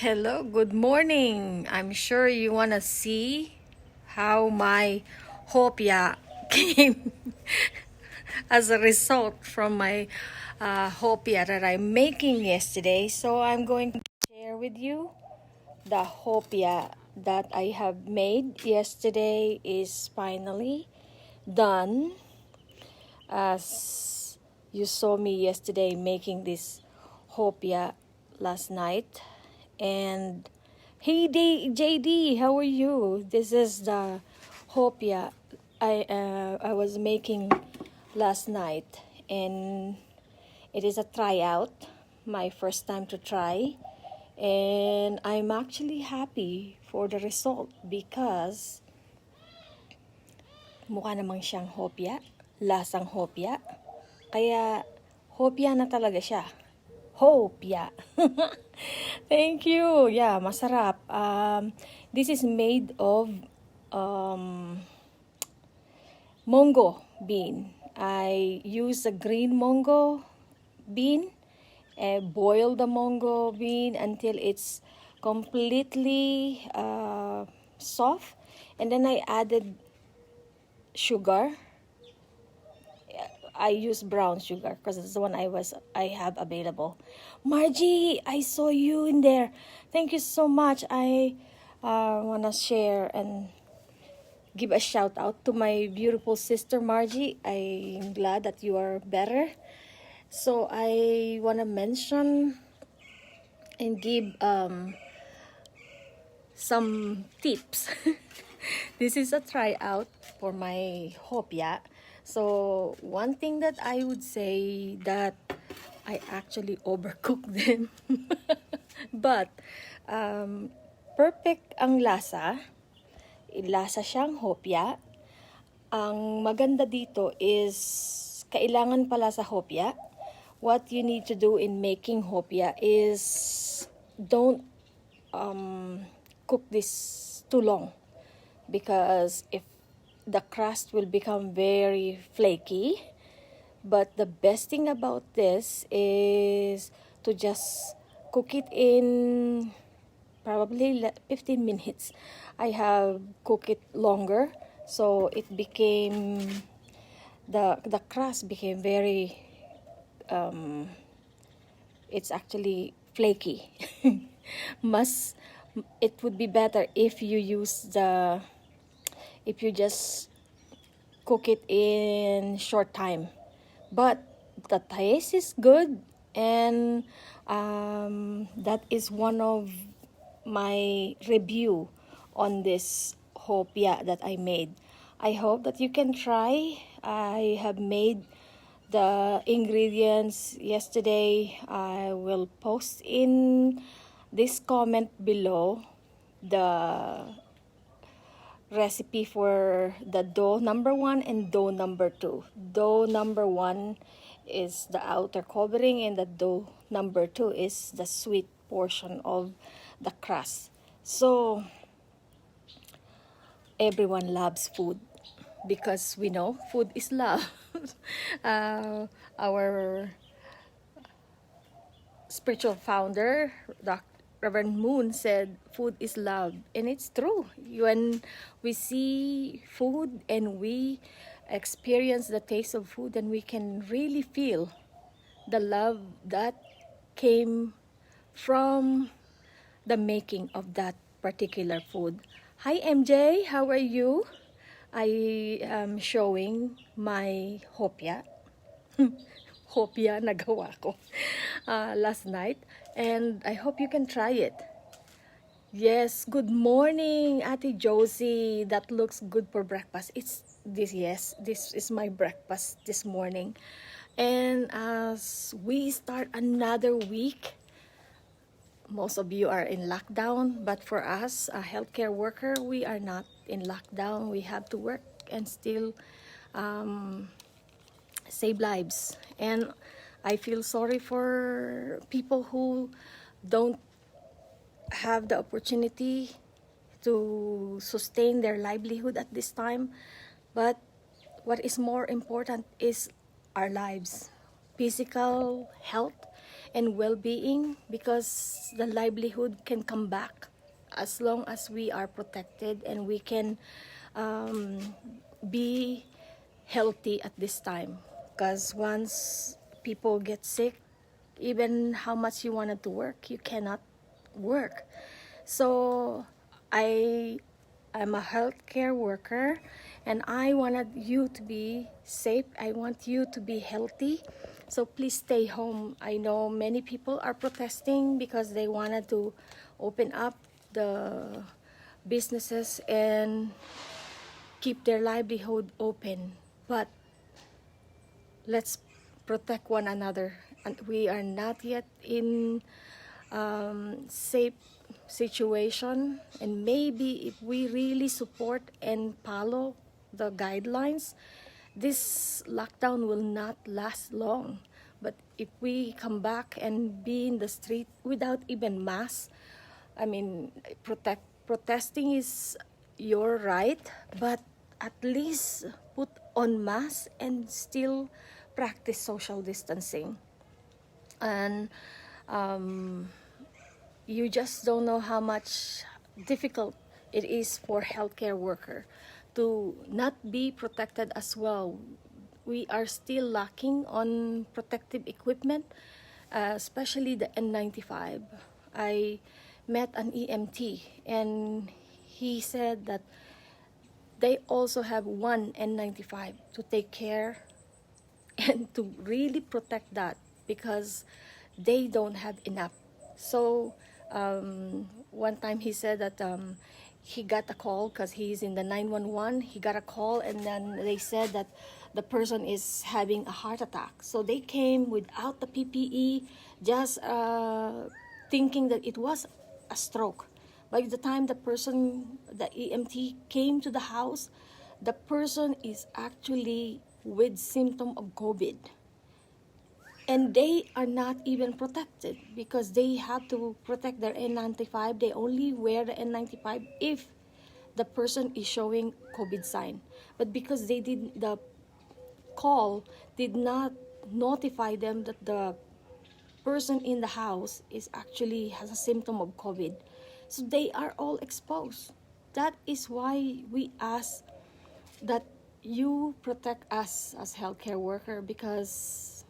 Hello, good morning. I'm sure you want to see how my hopia came as a result from my hopia that I'm making yesterday. So I'm going to share with you the hopia that I have made yesterday is finally done. As you saw me yesterday making this hopia last night. And hey JD, how are you? This is the hopia I was making last night, and it is a tryout, my first time to try, and I'm actually happy for the result because mukha namang siyang hopya, lasang hopya. Kaya hopya na talaga siya. Hopya. Thank you. Yeah, masarap. This is made of mongo bean. I use a green mongo bean. Boil the mongo bean until it's completely soft. And then I added sugar. I use brown sugar because it's the one I have available. Margie, I saw you in there. Thank you so much. I want to share and give a shout out to my beautiful sister Margie. I'm glad that you are better. So I want to mention and give some tips. This is a tryout for my hopia. So one thing that I would say that I actually overcooked them. But perfect ang lasa. Lasa siyang hopia. Ang maganda dito is kailangan pala sa hopia, what you need to do in making hopia is don't cook this too long, because if the crust will become very flaky. But the best thing about this is to just cook it in probably 15 minutes. I have cooked it longer, so it became the crust became very it's actually flaky. Must It would be better if you just cook it in short time. But the taste is good, and that is one of my review on this hopia that I made. I hope that you can try. I have made the ingredients yesterday. I will post in this comment below the recipe for the dough number 1 and dough number 2. Dough number 1 is the outer covering, and the dough number 2 is the sweet portion of the crust. So everyone loves food because we know food is love. Our spiritual founder, Dr. Reverend Moon, said food is love, and it's true. When we see food and we experience the taste of food, then we can really feel the love that came from the making of that particular food. Hi MJ, how are you? I am showing my hopia. Hopia na gawa ko last night, and I hope you can try it. Yes, good morning, Ate Josie. That looks good for breakfast. Yes, this is my breakfast this morning. And as we start another week, most of you are in lockdown, but for us, a healthcare worker, we are not in lockdown. We have to work and still save lives. And I feel sorry for people who don't have the opportunity to sustain their livelihood at this time. But what is more important is our lives, physical health and well-being, because the livelihood can come back as long as we are protected and we can be healthy at this time. Because once people get sick, even how much you wanted to work, you cannot work. So I'm a healthcare worker, and I wanted you to be safe. I want you to be healthy. So please stay home. I know many people are protesting because they wanted to open up the businesses and keep their livelihood open. But let's protect one another. And we are not yet in safe situation, and maybe if we really support and follow the guidelines, this lockdown will not last long. But if we come back and be in the street without even masks, I mean, protesting is your right, but at least put on mask and still practice social distancing. And you just don't know how much difficult it is for healthcare worker to not be protected as well. We are still lacking on protective equipment, especially the N95. I met an EMT and he said that they also have one N95 to take care and to really protect that, because they don't have enough. So one time he said that he got a call because he's in the 911. He got a call and then they said that the person is having a heart attack. So they came without the PPE, just thinking that it was a stroke. By the time the EMT came to the house, the person is actually with symptom of COVID. And they are not even protected because they have to protect their N95. They only wear the N95 if the person is showing COVID sign. But because the call did not notify them that the person in the house is actually has a symptom of COVID. So they are all exposed. That is why we ask that you protect us as healthcare worker, because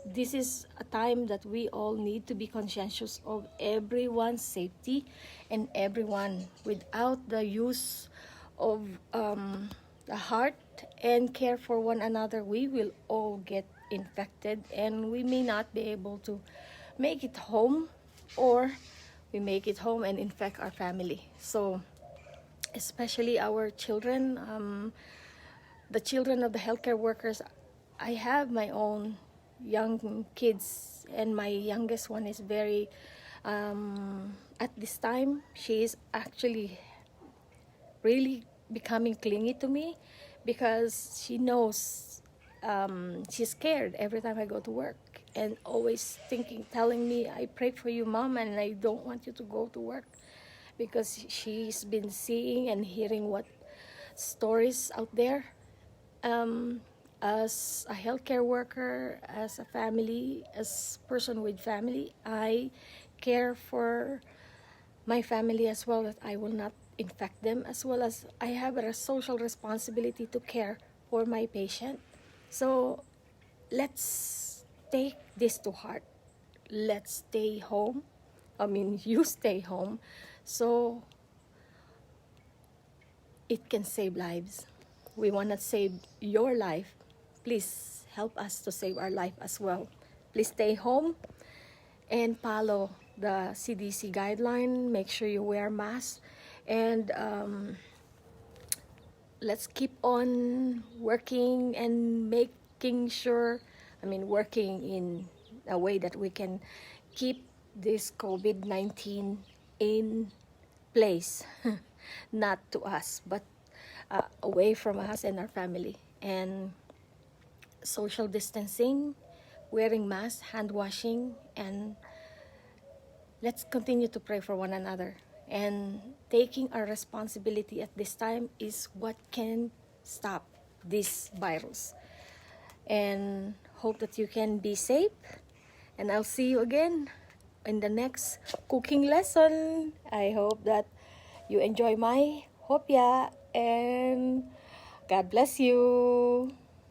this is a time that we all need to be conscientious of everyone's safety and everyone. Without the use of the heart and care for one another, we will all get infected and we may not be able to make it home, or we make it home and infect our family. So especially our children, the children of the healthcare workers. I have my own young kids, and my youngest one is very at this time she is actually really becoming clingy to me, because she knows she's scared every time I go to work, and always telling me, I pray for you, mom, and I don't want you to go to work, because she's been seeing and hearing what stories out there. As a healthcare worker, as a family, as person with family, I care for my family as well, that I will not infect them, as well as I have a social responsibility to care for my patient. So let's take this to heart. Let's stay home. I mean, you stay home, so it can save lives. We want to save your life. Please help us to save our life as well. Please stay home and follow the CDC guideline. Make sure you wear masks, and let's keep on working and making sure, working in a way that we can keep this COVID-19 in place, not to us, but away from us and our family. And social distancing, wearing masks, hand washing, and let's continue to pray for one another. And taking our responsibility at this time is what can stop this virus. And hope that you can be safe And I'll see you again in the next cooking lesson. I hope that you enjoy my hopia, and God bless you.